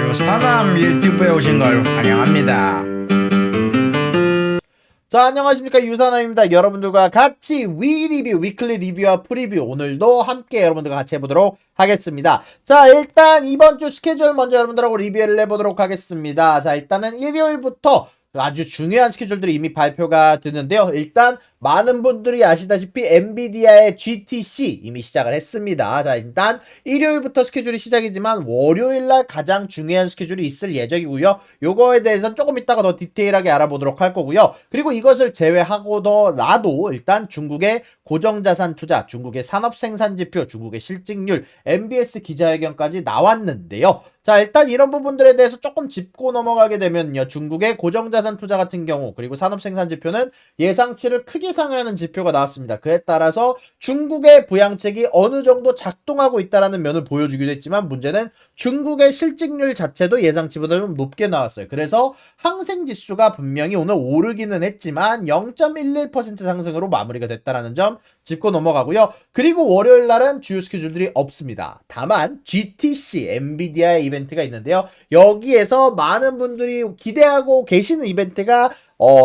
유사남 유튜브에 오신 걸 환영합니다. 자, 안녕하십니까, 유사남입니다. 여러분들과 같이 위리뷰, 위클리 리뷰와 프리뷰 오늘도 함께 여러분들과 같이 해보도록 하겠습니다. 자, 일단 이번 주 스케줄 먼저 여러분들하고 리뷰를 해보도록 하겠습니다. 자, 일단은 일요일부터 아주 중요한 스케줄들이 이미 발표가 되는데요. 일단 많은 분들이 아시다시피 엔비디아의 GTC 이미 시작을 했습니다. 자, 일단 일요일부터 스케줄이 시작이지만 월요일날 가장 중요한 스케줄이 있을 예정이고요. 요거에 대해서는 조금 이따가 더 디테일하게 알아보도록 할 거고요. 그리고 이것을 제외하고더라도 일단 중국의 고정자산 투자, 중국의 산업생산지표, 중국의 실직률, MBS 기자회견까지 나왔는데요. 자, 일단 이런 부분들에 대해서 조금 짚고 넘어가게 되면요. 중국의 고정자산 투자 같은 경우 그리고 산업생산지표는 예상치를 크게 상회하는 지표가 나왔습니다. 그에 따라서 중국의 부양책이 어느 정도 작동하고 있다는 면을 보여주기도 했지만 문제는 중국의 실직률 자체도 예상치보다 좀 높게 나왔어요. 그래서 항생지수가 분명히 오늘 오르기는 했지만 0.11% 상승으로 마무리가 됐다는 점 짚고 넘어가고요. 그리고 월요일 날은 주요 스케줄들이 없습니다. 다만 GTC, 엔비디아의 이벤트가 있는데요. 여기에서 많은 분들이 기대하고 계시는 이벤트가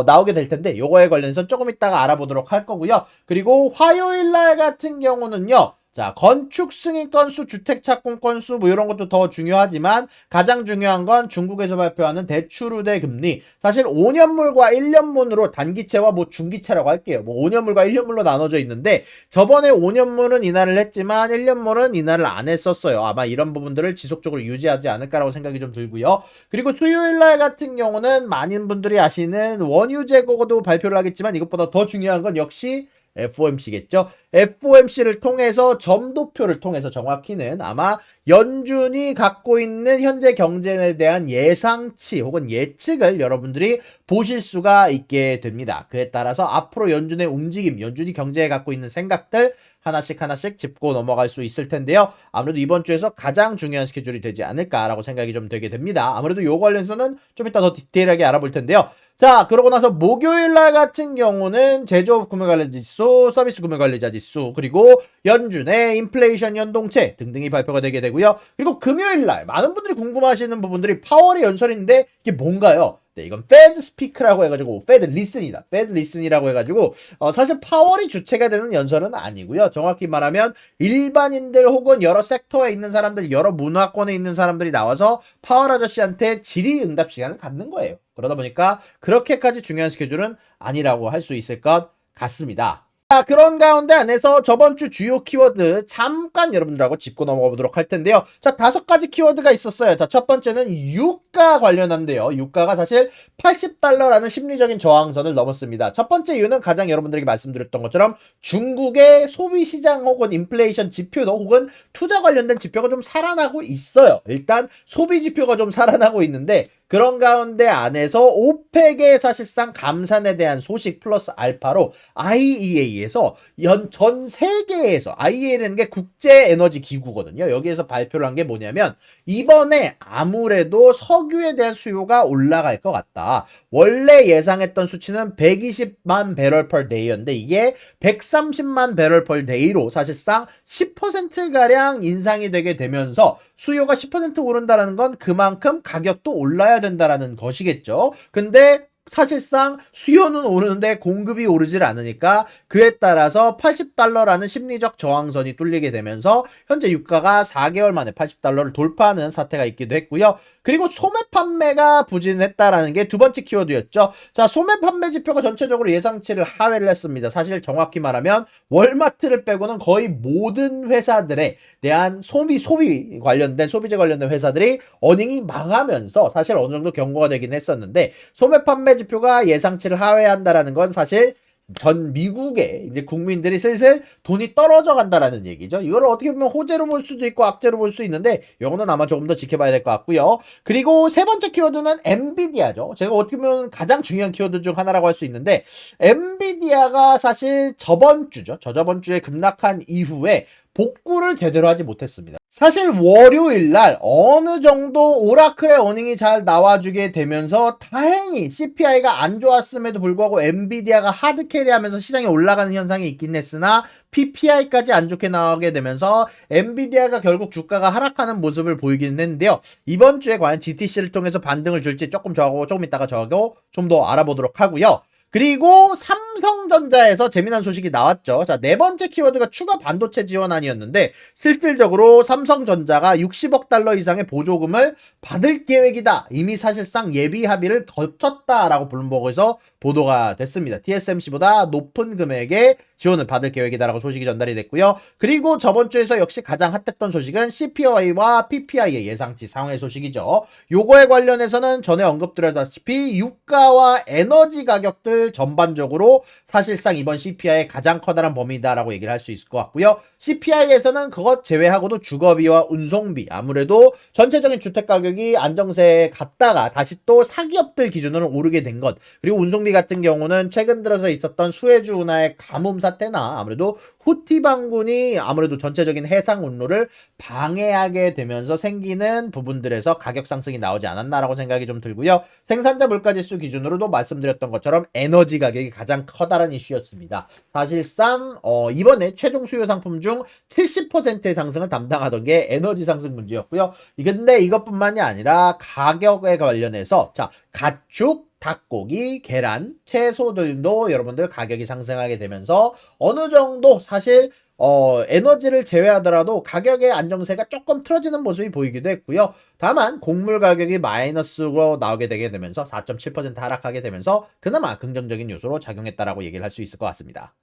나오게 될 텐데 요거에 관련해서 조금 이따가 알아보도록 할 거고요. 그리고 화요일 날 같은 경우는요. 자, 건축 승인 건수, 주택 착공 건수 뭐 이런 것도 더 중요하지만 가장 중요한 건 중국에서 발표하는 대출 우대 금리. 사실 5년물과 1년물로 단기채와 뭐 중기채라고 할게요. 뭐 5년물과 1년물로 나눠져 있는데 저번에 5년물은 인하를 했지만 1년물은 인하를 안 했었어요. 아마 이런 부분들을 지속적으로 유지하지 않을까라고 생각이 좀 들고요. 그리고 수요일 날 같은 경우는 많은 분들이 아시는 원유 재고도 발표를 하겠지만 이것보다 더 중요한 건 역시 FOMC겠죠. FOMC를 통해서 점도표를 통해서 정확히는 아마 연준이 갖고 있는 현재 경제에 대한 예상치 혹은 예측을 여러분들이 보실 수가 있게 됩니다. 그에 따라서 앞으로 연준의 움직임, 연준이 경제에 갖고 있는 생각들 하나씩 짚고 넘어갈 수 있을 텐데요. 아무래도 이번 주에서 가장 중요한 스케줄이 되지 않을까라고 생각이 좀 되게 됩니다. 아무래도 요 관련해서는 좀 이따 더 디테일하게 알아볼 텐데요. 자, 그러고 나서 목요일 날 같은 경우는 제조업 구매관리지수, 서비스 구매관리자지수, 그리고 연준의 인플레이션 연동체 등등이 발표가 되게 되고요. 그리고 금요일 날 많은 분들이 궁금하시는 부분들이 파월의 연설인데 이게 뭔가요? 네, 이건 Fed Speak라고 해가지고 Fed Listen이다. Fed Listen이라고 해가지고 사실 파월이 주체가 되는 연설은 아니고요. 정확히 말하면 일반인들 혹은 여러 섹터에 있는 사람들, 여러 문화권에 있는 사람들이 나와서 파월 아저씨한테 질의응답 시간을 갖는 거예요. 그러다 보니까 그렇게까지 중요한 스케줄은 아니라고 할 수 있을 것 같습니다. 자, 그런 가운데 안에서 저번 주 주요 키워드 잠깐 여러분들하고 짚고 넘어가 보도록 할 텐데요. 자, 5가지 키워드가 있었어요. 자, 첫 번째는 유가 관련한데요. 유가가 사실 $80라는 심리적인 저항선을 넘었습니다. 첫 번째 이유는 가장 여러분들에게 말씀드렸던 것처럼 중국의 소비시장 혹은 인플레이션 지표도 혹은 투자 관련된 지표가 좀 살아나고 있어요. 일단 소비 지표가 좀 살아나고 있는데 그런 가운데 안에서 오펙의 사실상 감산에 대한 소식 플러스 알파로 IEA에서 전 세계에서 IEA라는 게 국제 에너지 기구거든요. 여기에서 발표를 한 게 뭐냐면 이번에 아무래도 석유에 대한 수요가 올라갈 것 같다. 원래 예상했던 수치는 120만 배럴 per day였는데 이게 130만 배럴 per day로 사실상 10%가량 인상이 되게 되면서 수요가 10% 오른다는 건 그만큼 가격도 올라야 된다라는 것이겠죠. 근데 사실상 수요는 오르는데 공급이 오르질 않으니까 그에 따라서 $80라는 심리적 저항선이 뚫리게 되면서 현재 유가가 4개월 만에 $80를 돌파하는 사태가 있기도 했고요. 그리고 소매 판매가 부진했다라는 게 두 번째 키워드였죠. 자, 소매 판매 지표가 전체적으로 예상치를 하회를 했습니다. 사실 정확히 말하면 월마트를 빼고는 거의 모든 회사들에 대한 소비 관련된 소비재 관련된 회사들이 어닝이 망하면서 사실 어느 정도 경고가 되긴 했었는데 소매 판매 지표가 예상치를 하회한다라는 건 사실 전 미국의 이제 국민들이 슬슬 돈이 떨어져 간다라는 얘기죠. 이걸 어떻게 보면 호재로 볼 수도 있고 악재로 볼 수 있는데 이거는 아마 조금 더 지켜봐야 될 것 같고요. 그리고 세 번째 키워드는 엔비디아죠. 제가 어떻게 보면 가장 중요한 키워드 중 하나라고 할 수 있는데 엔비디아가 사실 저번 주죠. 저저번 주에 급락한 이후에 복구를 제대로 하지 못했습니다. 사실 월요일 날 어느 정도 오라클의 어닝이 잘 나와주게 되면서 다행히 CPI가 안 좋았음에도 불구하고 엔비디아가 하드 캐리하면서 시장에 올라가는 현상이 있긴 했으나 PPI까지 안 좋게 나오게 되면서 엔비디아가 결국 주가가 하락하는 모습을 보이긴 했는데요. 이번 주에 과연 GTC를 통해서 반등을 줄지 조금 이따가 저거 좀 더 알아보도록 하고요. 그리고 삼성전자에서 재미난 소식이 나왔죠. 자, 네 번째 키워드가 추가 반도체 지원안이었는데 실질적으로 삼성전자가 60억 달러 이상의 보조금을 받을 계획이다. 이미 사실상 예비 합의를 거쳤다라고 블룸버그에서 보도가 됐습니다. TSMC보다 높은 금액의 지원을 받을 계획이다라고 소식이 전달이 됐고요. 그리고 저번 주에서 역시 가장 핫했던 소식은 CPI와 PPI의 예상치 상회 소식이죠. 요거에 관련해서는 전에 언급드렸다시피 유가와 에너지 가격들 전반적으로 사실상 이번 CPI의 가장 커다란 범위다라고 얘기를 할 수 있을 것 같고요. CPI에서는 그것 제외하고도 주거비와 운송비, 아무래도 전체적인 주택가격이 안정세에 갔다가 다시 또 사기업들 기준으로 오르게 된 것, 그리고 운송비 같은 경우는 최근 들어서 있었던 수에즈 운하의 가뭄 사태나 아무래도 후티 반군이 아무래도 전체적인 해상 운로를 방해하게 되면서 생기는 부분들에서 가격 상승이 나오지 않았나라고 생각이 좀 들고요. 생산자 물가지수 기준으로도 말씀드렸던 것처럼 에너지 가격이 가장 커다란 이슈였습니다. 사실상 이번에 최종 수요 상품 중 70%의 상승을 담당하던 게 에너지 상승 문제였고요. 근데 이것뿐만이 아니라 가격에 관련해서 자, 가축, 닭고기, 계란, 채소들도 여러분들 가격이 상승하게 되면서 어느 정도 사실 에너지를 제외하더라도 가격의 안정세가 조금 틀어지는 모습이 보이기도 했고요. 다만 곡물 가격이 마이너스로 나오게 되게 되면서 4.7% 하락하게 되면서 그나마 긍정적인 요소로 작용했다라고 얘기를 할 수 있을 것 같습니다.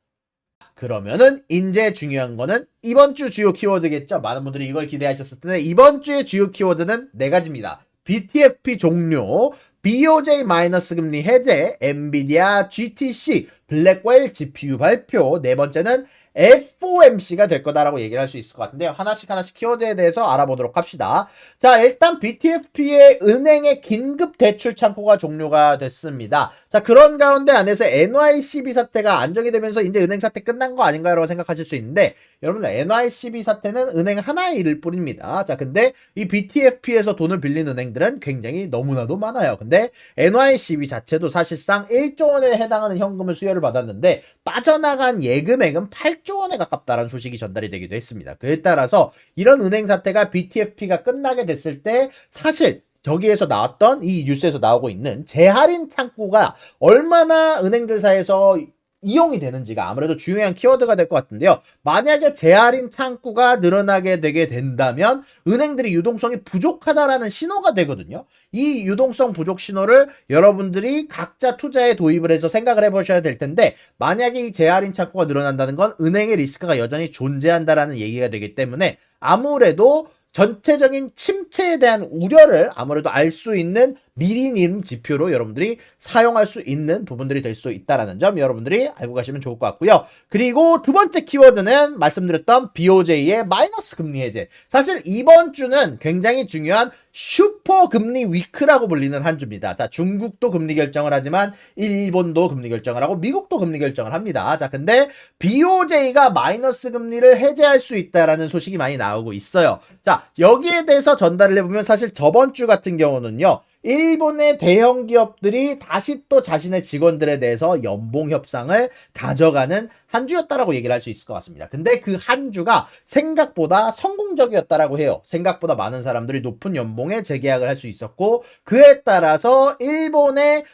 그러면은 이제 중요한 거는 이번 주 주요 키워드겠죠. 많은 분들이 이걸 기대하셨을 텐데 이번 주의 주요 키워드는 네 가지입니다. BTFP 종료, BOJ 마이너스 금리 해제, 엔비디아, GTC, 블랙웰 GPU 발표, 네 번째는 FOMC가 될 거다라고 얘기를 할 수 있을 것 같은데요. 하나씩 키워드에 대해서 알아보도록 합시다. 자, 일단 BTFP의 은행의 긴급 대출 창구가 종료가 됐습니다. 자, 그런 가운데 안에서 NYCB 사태가 안정이 되면서 이제 은행 사태 끝난 거 아닌가라고 생각하실 수 있는데 여러분들 NYCB 사태는 은행 하나의 일일 뿐입니다. 자, 근데 이 BTFP에서 돈을 빌린 은행들은 굉장히 너무나도 많아요. 근데 NYCB 자체도 사실상 1조 원에 해당하는 현금을 수여를 받았는데 빠져나간 예금액은 8조 원에 가깝다는 소식이 전달이 되기도 했습니다. 그에 따라서 이런 은행 사태가 BTFP가 끝나게 됐을 때 사실 저기에서 나왔던 이 뉴스에서 나오고 있는 재할인 창구가 얼마나 은행들 사이에서 이용이 되는지가 아무래도 중요한 키워드가 될 것 같은데요. 만약에 재할인 창구가 늘어나게 되게 된다면 은행들이 유동성이 부족하다라는 신호가 되거든요. 이 유동성 부족 신호를 여러분들이 각자 투자에 도입을 해서 생각을 해보셔야 될 텐데 만약에 이 재할인 창구가 늘어난다는 건 은행의 리스크가 여전히 존재한다라는 얘기가 되기 때문에 아무래도 전체적인 침체에 대한 우려를 아무래도 알 수 있는 미리님 지표로 여러분들이 사용할 수 있는 부분들이 될 수 있다는 점 여러분들이 알고 가시면 좋을 것 같고요. 그리고 두 번째 키워드는 말씀드렸던 BOJ의 마이너스 금리 해제. 사실 이번 주는 굉장히 중요한 슈퍼 금리 위크라고 불리는 한 주입니다. 자, 중국도 금리 결정을 하지만 일본도 금리 결정을 하고 미국도 금리 결정을 합니다. 자, 근데 BOJ가 마이너스 금리를 해제할 수 있다라는 소식이 많이 나오고 있어요. 자, 여기에 대해서 전달을 해보면 사실 저번 주 같은 경우는요. 일본의 대형 기업들이 다시 또 자신의 직원들에 대해서 연봉 협상을 가져가는 한 주였다라고 얘기를 할 수 있을 것 같습니다. 근데 그 한 주가 생각보다 성공적이었다라고 해요. 생각보다 많은 사람들이 높은 연봉에 재계약을 할 수 있었고 그에 따라서 일본의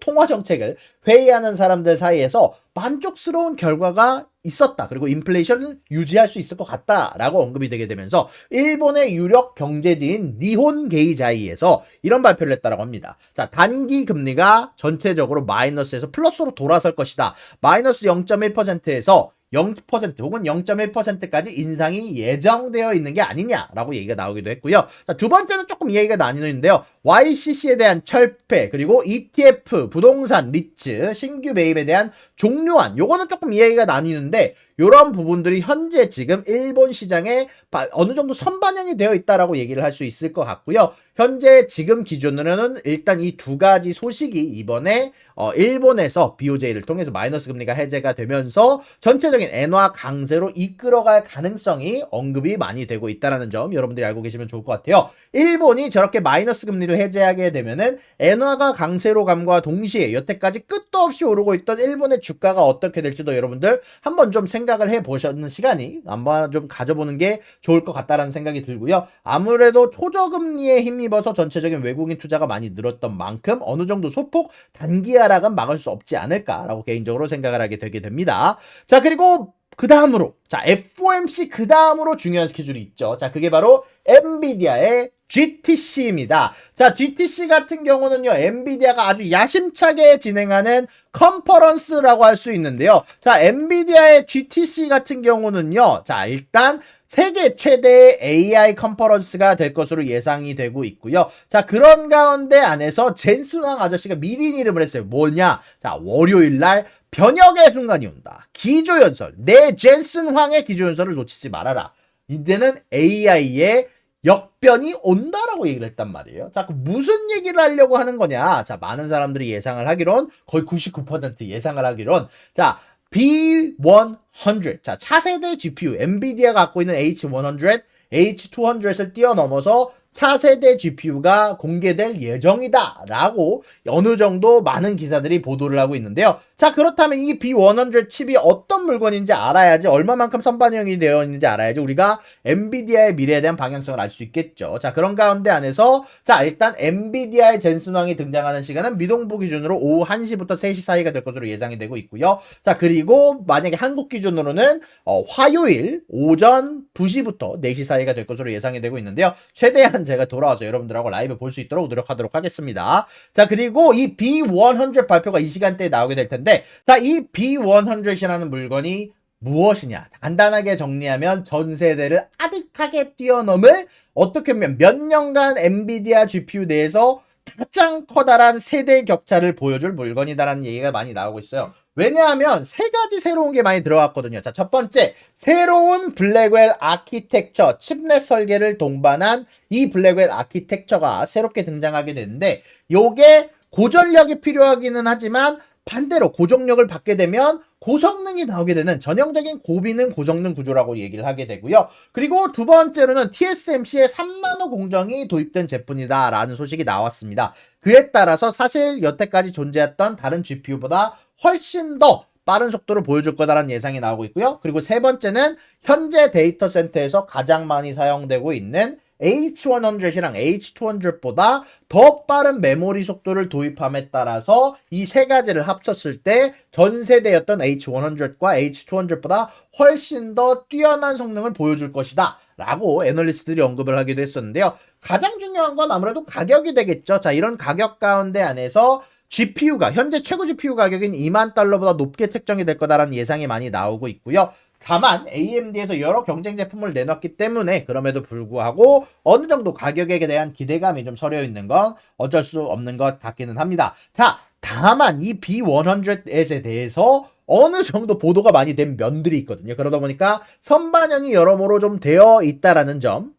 통화 정책을 회의하는 사람들 사이에서 만족스러운 결과가 있었다. 그리고 인플레이션을 유지할 수 있을 것 같다라고 언급이 되게 되면서 일본의 유력 경제지인 니혼 게이자이에서 이런 발표를 했다라고 합니다. 자, 단기 금리가 전체적으로 마이너스에서 플러스로 돌아설 것이다. 마이너스 0.1%에서 0% 혹은 0.1%까지 인상이 예정되어 있는 게 아니냐라고 얘기가 나오기도 했고요. 자, 두 번째는 조금 이야기가 나뉘는데요. YCC에 대한 철폐, 그리고 ETF, 부동산, 리츠, 신규 매입에 대한 종료안, 요거는 조금 이야기가 나뉘는데 이런 부분들이 현재 지금 일본 시장에 어느 정도 선반영이 되어 있다라고 얘기를 할 수 있을 것 같고요. 현재 지금 기준으로는 일단 이 두 가지 소식이 이번에 일본에서 BOJ를 통해서 마이너스 금리가 해제가 되면서 전체적인 엔화 강세로 이끌어갈 가능성이 언급이 많이 되고 있다는 점 여러분들이 알고 계시면 좋을 것 같아요. 일본이 저렇게 마이너스 금리를 해제하게 되면은 엔화가 강세로 감과 동시에 여태까지 끝도 없이 오르고 있던 일본의 주가가 어떻게 될지도 여러분들 한번 좀 생각을 해보시는 시간이 한번 좀 가져보는 게 좋을 것 같다라는 생각이 들고요. 아무래도 초저금리에 힘입어서 전체적인 외국인 투자가 많이 늘었던 만큼 어느 정도 소폭 단기 하락은 막을 수 없지 않을까라고 개인적으로 생각을 하게 되게 됩니다. 자, 그리고 그 다음으로 자 FOMC 그 다음으로 중요한 스케줄이 있죠. 자, 그게 바로 엔비디아의 GTC입니다. 자, GTC 같은 경우는요, 엔비디아가 아주 야심차게 진행하는 컨퍼런스라고 할 수 있는데요. 자, 엔비디아의 GTC 같은 경우는요, 자, 일단 세계 최대의 AI 컨퍼런스가 될 것으로 예상이 되고 있고요. 자, 그런 가운데 안에서 젠슨 황 아저씨가 미리 이름을 했어요. 뭐냐? 자, 월요일 날 변혁의 순간이 온다. 기조연설. 내 젠슨 황의 기조연설을 놓치지 말아라. 이제는 AI의 역변이 온다라고 얘기를 했단 말이에요. 자, 그 무슨 얘기를 하려고 하는 거냐? 자, 많은 사람들이 예상을 하기론 거의 99% 예상을 하기론 자, B100. 자, 차세대 GPU 엔비디아가 갖고 있는 H100, H200을 뛰어넘어서 차세대 GPU가 공개될 예정이다 라고 어느 정도 많은 기사들이 보도를 하고 있는데요. 자, 그렇다면 이 B100 칩이 어떤 물건인지 알아야지, 얼마만큼 선반영이 되어 있는지 알아야지 우리가 엔비디아의 미래에 대한 방향성을 알 수 있겠죠. 자, 그런 가운데 안에서 자, 일단 엔비디아의 젠슨 황이 등장하는 시간은 미동부 기준으로 오후 1시부터 3시 사이가 될 것으로 예상이 되고 있고요. 자, 그리고 만약에 한국 기준으로는 화요일 오전 2시부터 4시 사이가 될 것으로 예상이 되고 있는데요. 최대한 제가 돌아와서 여러분들하고 라이브 볼 수 있도록 노력하도록 하겠습니다. 자, 그리고 이 B100 발표가 이 시간대에 나오게 될 텐데, 자, 이 B100이라는 물건이 무엇이냐? 간단하게 정리하면 전 세대를 아득하게 뛰어넘을, 어떻게 보면 몇 년간 엔비디아 GPU 내에서 가장 커다란 세대 격차를 보여줄 물건이다라는 얘기가 많이 나오고 있어요. 왜냐하면 세 가지 새로운 게 많이 들어왔거든요. 자, 첫 번째, 새로운 블랙웰 아키텍처, 칩넷 설계를 동반한 이 블랙웰 아키텍처가 새롭게 등장하게 되는데, 요게 고전력이 필요하기는 하지만 반대로 고정력을 받게 되면 고성능이 나오게 되는 전형적인 고비능 고성능 구조라고 얘기를 하게 되고요. 그리고 두 번째로는 TSMC의 3나노 공정이 도입된 제품이다 라는 소식이 나왔습니다. 그에 따라서 사실 여태까지 존재했던 다른 GPU보다 훨씬 더 빠른 속도를 보여줄 거다라는 예상이 나오고 있고요. 그리고 세 번째는 현재 데이터 센터에서 가장 많이 사용되고 있는 H100이랑 H200보다 더 빠른 메모리 속도를 도입함에 따라서 이 세 가지를 합쳤을 때 전 세대였던 H100과 H200보다 훨씬 더 뛰어난 성능을 보여줄 것이다 라고 애널리스트들이 언급을 하기도 했었는데요. 가장 중요한 건 아무래도 가격이 되겠죠. 자, 이런 가격 가운데 안에서 GPU가 현재 최고 GPU 가격인 2만 달러보다 높게 책정이 될 거다라는 예상이 많이 나오고 있고요. 다만 AMD에서 여러 경쟁 제품을 내놨기 때문에 그럼에도 불구하고 어느 정도 가격에 대한 기대감이 좀 서려 있는 건 어쩔 수 없는 것 같기는 합니다. 자, 다만 이 B100에 대해서 어느 정도 보도가 많이 된 면들이 있거든요. 그러다 보니까 선반영이 여러모로 좀 되어 있다라는 점,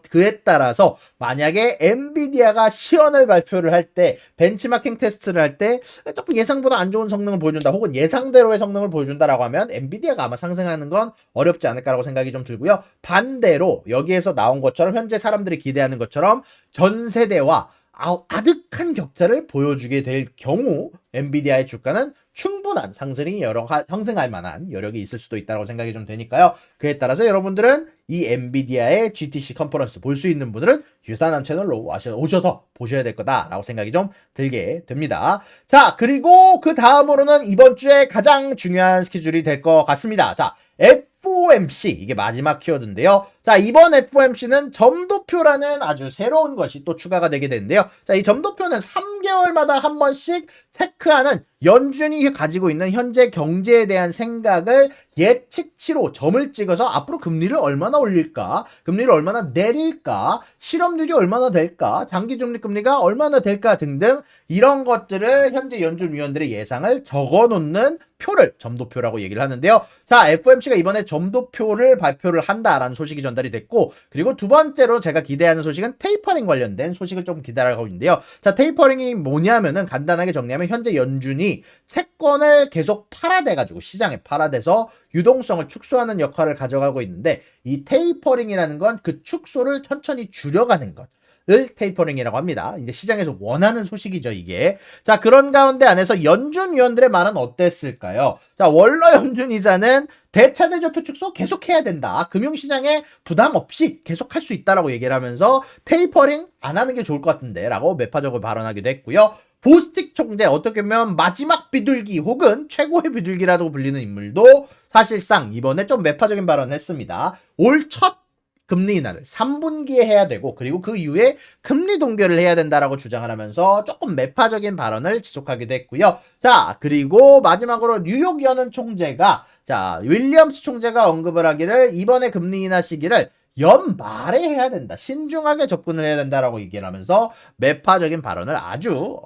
그에 따라서 만약에 엔비디아가 시연을 발표를 할 때, 벤치마킹 테스트를 할 때 조금 예상보다 안 좋은 성능을 보여준다, 혹은 예상대로의 성능을 보여준다라고 하면 엔비디아가 아마 상승하는 건 어렵지 않을까라고 생각이 좀 들고요. 반대로 여기에서 나온 것처럼 현재 사람들이 기대하는 것처럼 전 세대와 아득한 격차를 보여주게 될 경우 엔비디아의 주가는 충분한 상승이 상승할 만한 여력이 있을 수도 있다고 생각이 좀 되니까요. 그에 따라서 여러분들은 이 엔비디아의 GTC 컨퍼런스 볼 수 있는 분들은 유산한 채널로 오셔서 보셔야 될 거다라고 생각이 좀 들게 됩니다. 자, 그리고 그 다음으로는 이번 주에 가장 중요한 스케줄이 될 것 같습니다. 자, FOMC, 이게 마지막 키워드인데요. 자, 이번 FOMC는 점도표라는 아주 새로운 것이 또 추가가 되게 되는데요. 자, 이 점도표는 3개월 3개월마다 한 번씩 체크하는 연준이 가지고 있는 현재 경제에 대한 생각을 예측치로 점을 찍어서 앞으로 금리를 얼마나 올릴까, 금리를 얼마나 내릴까, 실업률이 얼마나 될까, 장기적립금리가 얼마나 될까 등등 이런 것들을 현재 연준 위원들의 예상을 적어놓는 표를 점도표라고 얘기를 하는데요. 자, FOMC가 이번에 점도표를 발표를 한다라는 소식이 전달이 됐고, 그리고 두 번째로 제가 기대하는 소식은 테이퍼링 관련된 소식을 좀 기다려가고 있는데요. 자, 테이퍼링이 뭐냐면은 간단하게 정리하면 현재 연준이 채권을 계속 팔아대가지고 시장에 팔아대서 유동성을 축소하는 역할을 가져가고 있는데, 이 테이퍼링이라는 건 그 축소를 천천히 줄여가는 것 을 테이퍼링이라고 합니다. 이제 시장에서 원하는 소식이죠, 이게. 자, 그런 가운데 안에서 연준 위원들의 말은 어땠을까요? 자, 원로 연준 이자는 대차대조표 축소 계속해야 된다. 금융시장에 부담 없이 계속할 수 있다라고 얘기를 하면서 테이퍼링 안 하는 게 좋을 것 같은데 라고 매파적으로 발언하기도 했고요. 보스틱 총재, 어떻게 보면 마지막 비둘기 혹은 최고의 비둘기라고 불리는 인물도 사실상 이번에 좀 매파적인 발언을 했습니다. 올 첫 금리 인하를 3분기에 해야 되고, 그리고 그 이후에 금리 동결을 해야 된다라고 주장을 하면서 조금 매파적인 발언을 지속하기도 했고요. 자, 그리고 마지막으로 뉴욕 연은 총재가, 자, 윌리엄스 총재가 언급을 하기를 이번에 금리 인하 시기를 연말에 해야 된다, 신중하게 접근을 해야 된다라고 얘기를 하면서 매파적인 발언을 아주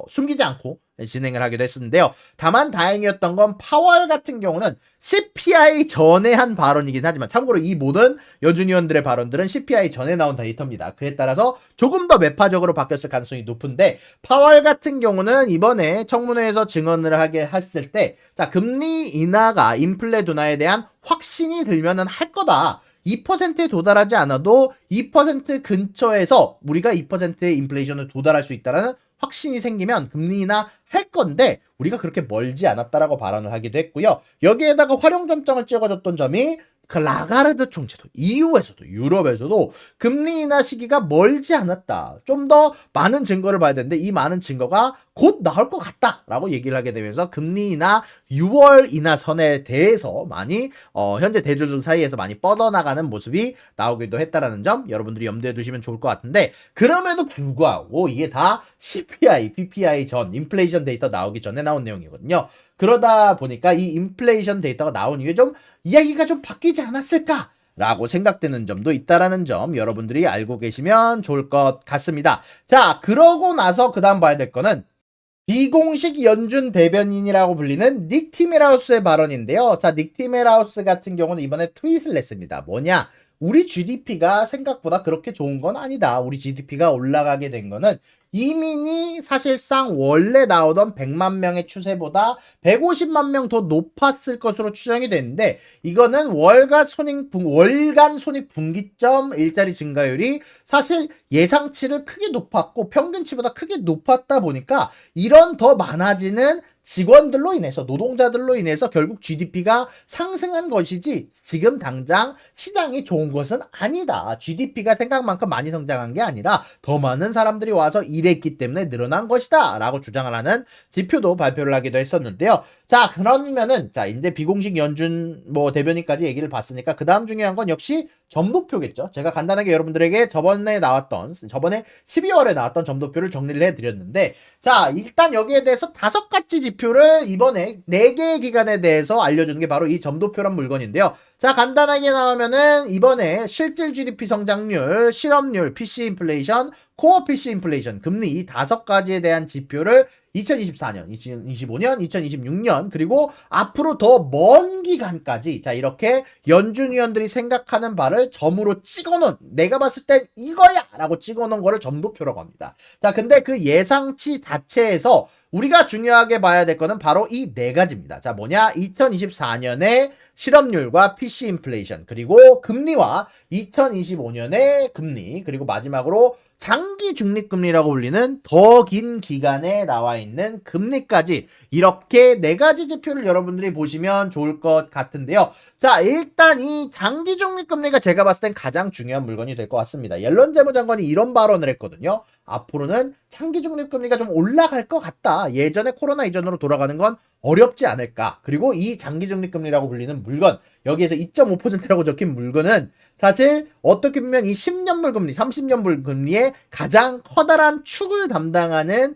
숨기지 않고 진행을 하기도 했었는데요. 다만 다행이었던 건 파월 같은 경우는 CPI 전에 한 발언이긴 하지만, 참고로 이 모든 연준 위원들의 발언들은 CPI 전에 나온 데이터입니다. 그에 따라서 조금 더 매파적으로 바뀌었을 가능성이 높은데, 파월 같은 경우는 이번에 청문회에서 증언을 하게 했을 때, 자, 금리 인하가 인플레 둔화에 대한 확신이 들면은 할 거다. 2%에 도달하지 않아도 2% 근처에서 우리가 2%의 인플레이션을 도달할 수 있다는 확신이 생기면 금리 인하 할 건데 우리가 그렇게 멀지 않았다라고 발언을 하기도 했고요. 여기에다가 활용점정을 찍어줬던 점이 그 라가르드 총재도 EU에서도 유럽에서도 금리 인하 시기가 멀지 않았다, 좀 더 많은 증거를 봐야 되는데 이 많은 증거가 곧 나올 것 같다라고 얘기를 하게 되면서 금리 인하 6월 인하 선에 대해서 많이 현재 대주주 사이에서 많이 뻗어나가는 모습이 나오기도 했다라는 점 여러분들이 염두에 두시면 좋을 것 같은데, 그럼에도 불구하고 이게 다 CPI, PPI 전 인플레이션 데이터 나오기 전에 나온 내용이거든요. 그러다 보니까 이 인플레이션 데이터가 나온 이후에 좀 이야기가 좀 바뀌지 않았을까? 라고 생각되는 점도 있다라는 점 여러분들이 알고 계시면 좋을 것 같습니다. 자, 그러고 나서 그 다음 봐야 될 거는 비공식 연준 대변인이라고 불리는 닉 티메라우스의 발언인데요. 자, 닉 티메라우스 같은 경우는 이번에 트윗을 냈습니다. 뭐냐? 우리 GDP가 생각보다 그렇게 좋은 건 아니다. 우리 GDP가 올라가게 된 거는 이민이 사실상 원래 나오던 100만 명의 추세보다 150만 명 더 높았을 것으로 추정이 되는데, 이거는 월간 손익 분기점 일자리 증가율이 사실 예상치를 크게 높았고 평균치보다 크게 높았다 보니까 이런 더 많아지는 직원들로 인해서, 노동자들로 인해서 결국 GDP가 상승한 것이지 지금 당장 시장이 좋은 것은 아니다. GDP가 생각만큼 많이 성장한 게 아니라 더 많은 사람들이 와서 일했기 때문에 늘어난 것이다 라고 주장을 하는 지표도 발표를 하기도 했었는데요. 자, 그러면은 자, 이제 비공식 연준 대변인까지 얘기를 봤으니까 그 다음 중요한 건 역시 점도표겠죠. 제가 간단하게 여러분들에게 저번에 12월에 나왔던 점도표를 정리를 해드렸는데, 자, 일단 여기에 대해서 5가지 지표를 이번에 4개의 기관에 대해서 알려주는 게 바로 이 점도표란 물건인데요. 자, 간단하게 나오면은 이번에 실질 GDP 성장률, 실업률, PC 인플레이션, 코어 PC 인플레이션, 금리 이 5가지에 대한 지표를 2024년, 2025년, 2026년 그리고 앞으로 더 먼 기간까지, 자, 이렇게 연준 위원들이 생각하는 바를 점으로 찍어놓은, 내가 봤을 땐 이거야 라고 찍어놓은 거를 점도표라고 합니다. 자, 근데 그 예상치 자체에서 우리가 중요하게 봐야 될 거는 바로 이 4가지입니다. 자, 뭐냐? 2024년에 실업률과 PC 인플레이션, 그리고 금리와 2025년의 금리, 그리고 마지막으로 장기 중립금리라고 불리는 더 긴 기간에 나와 있는 금리까지, 이렇게 4가지 지표를 여러분들이 보시면 좋을 것 같은데요. 자, 일단 이 장기 중립금리가 제가 봤을 땐 가장 중요한 물건이 될 것 같습니다. 옐런 재무장관이 이런 발언을 했거든요. 앞으로는 장기 중립금리가 좀 올라갈 것 같다. 예전에 코로나 이전으로 돌아가는 건 어렵지 않을까. 그리고 이 장기 중립금리라고 불리는 물건, 여기에서 2.5%라고 적힌 물건은 사실 어떻게 보면 이 10년물 금리, 30년물 금리의 가장 커다란 축을 담당하는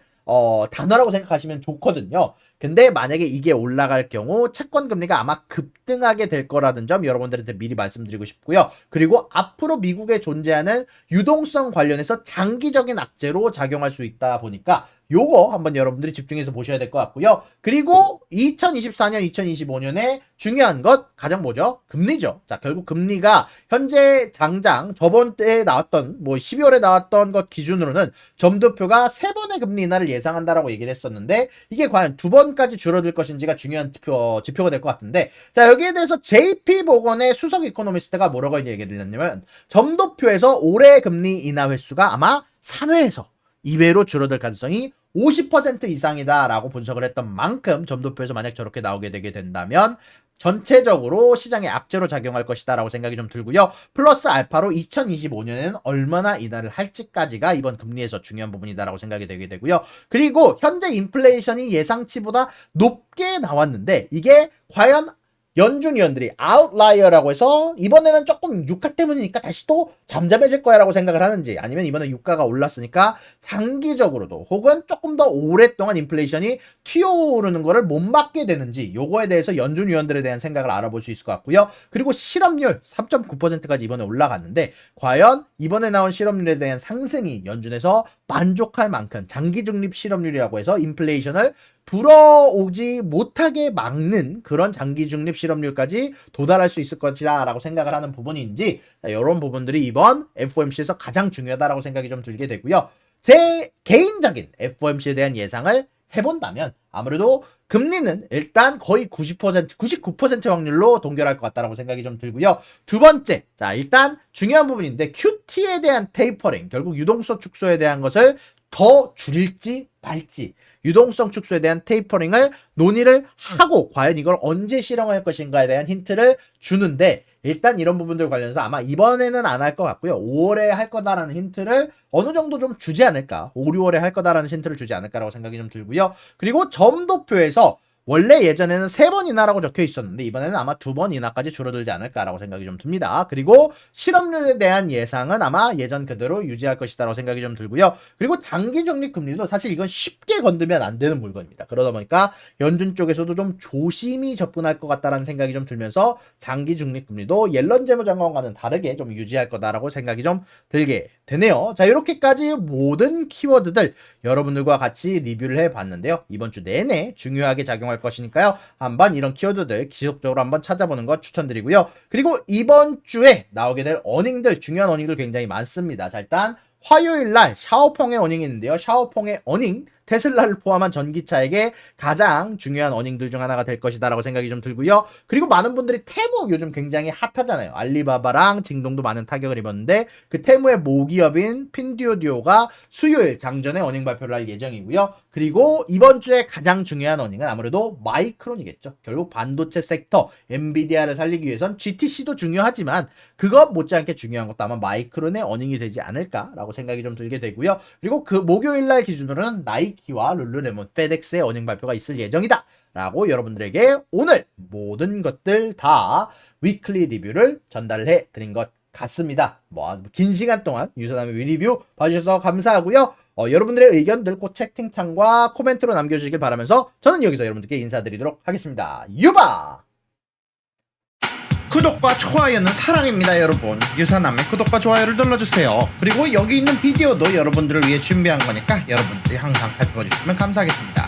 단어라고 생각하시면 좋거든요. 근데 만약에 이게 올라갈 경우 채권 금리가 아마 급등하게 될 거라는 점 여러분들한테 미리 말씀드리고 싶고요. 그리고 앞으로 미국에 존재하는 유동성 관련해서 장기적인 악재로 작용할 수 있다 보니까 요거 한번 여러분들이 집중해서 보셔야 될 것 같고요. 그리고 2024년, 2025년에 중요한 것 가장 뭐죠? 금리죠. 자, 결국 금리가 현재 당장 저번 때에 나왔던 12월에 나왔던 것 기준으로는 점도표가 3번의 금리 인하를 예상한다라고 얘기를 했었는데 이게 과연 2번까지 줄어들 것인지가 중요한 지표가 될 것 같은데 자, 여기에 대해서 JP 모건의 수석 이코노미스트가 뭐라고 얘기를 했냐면 점도표에서 올해 금리 인하 횟수가 아마 3회에서 2회로 줄어들 가능성이 50% 이상이다라고 분석을 했던 만큼 점도표에서 만약 저렇게 나오게 되게 된다면 전체적으로 시장에 악재로 작용할 것이다 라고 생각이 좀 들고요. 플러스 알파로 2025년에는 얼마나 인하를 할지까지가 이번 금리에서 중요한 부분이다라고 생각이 되게 되고요. 그리고 현재 인플레이션이 예상치보다 높게 나왔는데 이게 과연 연준 위원들이 아웃라이어라고 해서 이번에는 조금 유가 때문이니까 다시 또 잠잠해질 거야 라고 생각을 하는지 아니면 이번에 유가가 올랐으니까 장기적으로도 혹은 조금 더 오랫동안 인플레이션이 튀어오르는 거를 못 막게 되는지 요거에 대해서 연준 위원들에 대한 생각을 알아볼 수 있을 것 같고요. 그리고 실업률 3.9%까지 이번에 올라갔는데 과연 이번에 나온 실업률에 대한 상승이 연준에서 만족할 만큼 장기 중립 실업률이라고 해서 인플레이션을 불어오지 못하게 막는 그런 장기 중립 실업률까지 도달할 수 있을 것이다 라고 생각을 하는 부분인지 이런 부분들이 이번 FOMC에서 가장 중요하다라고 생각이 좀 들게 되고요. 제 개인적인 FOMC에 대한 예상을 해본다면 아무래도 금리는 일단 거의 90%, 99% 확률로 동결할 것 같다라고 생각이 좀 들고요. 두 번째, 자 일단 중요한 부분인데 QT에 대한 테이퍼링, 결국 유동성 축소에 대한 것을 더 줄일지 말지 유동성 축소에 대한 테이퍼링을 논의를 하고 과연 이걸 언제 실행할 것인가에 대한 힌트를 주는데 일단 이런 부분들 관련해서 아마 이번에는 안 할 것 같고요. 5월에 할 거다라는 힌트를 어느 정도 좀 주지 않을까 5, 6월에 할 거다라는 힌트를 주지 않을까라고 생각이 좀 들고요. 그리고 점도표에서 원래 예전에는 3번 인하라고 적혀 있었는데 이번에는 아마 2번 인하까지 줄어들지 않을까라고 생각이 좀 듭니다. 그리고 실업률에 대한 예상은 아마 예전 그대로 유지할 것이다라고 생각이 좀 들고요. 그리고 장기 적립 금리도 사실 이건 쉽게 건드면 안 되는 물건입니다. 그러다 보니까 연준 쪽에서도 좀 조심히 접근할 것 같다라는 생각이 좀 들면서 장기 적립 금리도 옐런 재무장관과는 다르게 좀 유지할 거다라고 생각이 좀 들게 되네요. 자, 이렇게까지 모든 키워드들 여러분들과 같이 리뷰를 해봤는데요. 이번 주 내내 중요하게 작용할 것이니까요. 한번 이런 키워드들 지속적으로 한번 찾아보는 것 추천드리고요. 그리고 이번 주에 나오게 될 어닝들, 중요한 어닝들 굉장히 많습니다. 자, 일단 화요일날 샤오퐁의 어닝이 있는데요. 샤오퐁의 어닝, 테슬라를 포함한 전기차에게 가장 중요한 어닝들 중 하나가 될 것이다 라고 생각이 좀 들고요. 그리고 많은 분들이 테무 요즘 굉장히 핫하잖아요. 알리바바랑 징동도 많은 타격을 입었는데 그 테무의 모기업인 핀듀오디오가 수요일 장전에 어닝 발표를 할 예정이고요. 그리고 이번 주에 가장 중요한 어닝은 아무래도 마이크론이겠죠. 결국 반도체 섹터 엔비디아를 살리기 위해선 GTC도 중요하지만 그것 못지않게 중요한 것도 아마 마이크론의 어닝이 되지 않을까라고 생각이 좀 들게 되고요. 그리고 그 목요일날 기준으로는 나이키와 룰루레몬, 페덱스의 어닝 발표가 있을 예정이다 라고 여러분들에게 오늘 모든 것들 다 위클리 리뷰를 전달을 해드린 것 같습니다. 긴 시간 동안 유선함의 위리뷰 봐주셔서 감사하고요. 여러분들의 의견들 꼭 채팅창과 코멘트로 남겨주시길 바라면서 저는 여기서 여러분들께 인사드리도록 하겠습니다. 유바! 구독과 좋아요는 사랑입니다, 여러분. 유사남의 구독과 좋아요를 눌러주세요. 그리고 여기 있는 비디오도 여러분들을 위해 준비한 거니까 여러분들이 항상 살펴봐 주시면 감사하겠습니다.